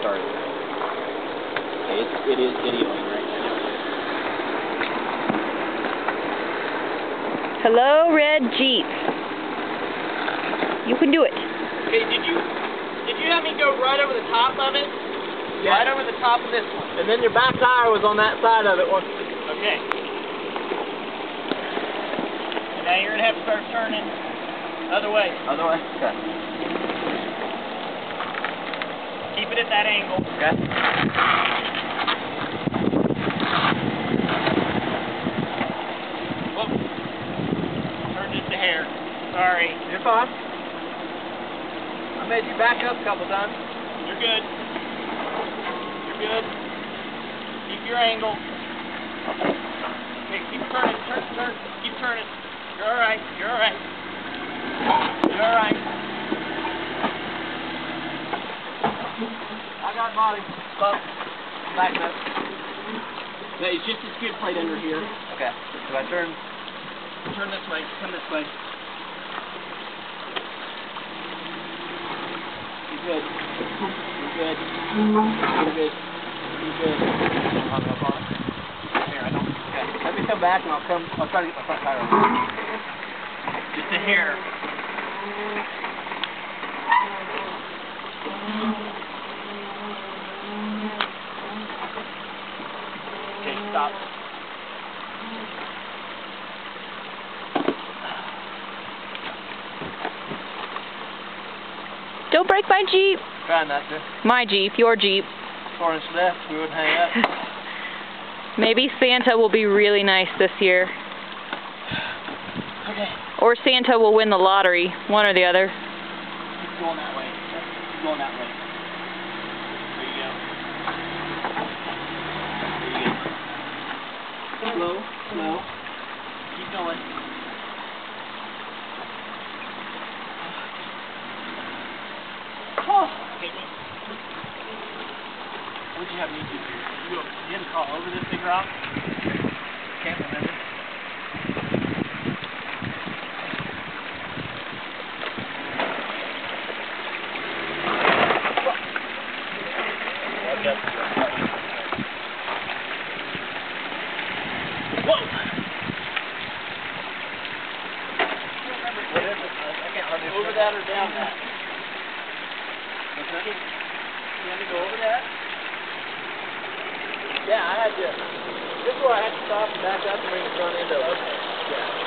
started. Okay, it is videoing right now. Hello, red Jeep. You can do it. Okay, did you have me go right over the top of it? Yeah. Right over the top of this one. And then your back tire was on that side of it. Okay. And now you're gonna have to start turning other way. Other way? Okay. Keep it at that angle. Okay. Whoop. Turn just a hair. Sorry. You're fine. I made you back up a couple times. You're good. You're good. Keep your angle. Okay, keep turning. Turn. Keep turning. You're alright. You're alright. You're alright. I got body. Up. Back up. Yeah, it's just a skid plate under here. Okay. Do I turn? Turn this way. Come this way. You're good. You're good. You're good. You're good. Hung up on it. Here, I don't. Okay. Let me come back and I'll try to get my front tire on. Just a hair. Okay, stop. Don't break my Jeep. Try not to. My Jeep, your Jeep. 4 inch left, we wouldn't hang up. Maybe Santa will be really nice this year. Okay. Or Santa will win the lottery. One or the other. Keep going that way. Keep going that way. There you go. There you go. Slow. Keep going. Oh. Okay, wait. What'd you have me do? You had to crawl over this big rock? Can't remember. Whoa! What is it? I can't hardly Over that or down that? What's that? You had to go over that? Yeah, I had to. This is where I had to stop and back up and bring the front end over. Okay. Yeah.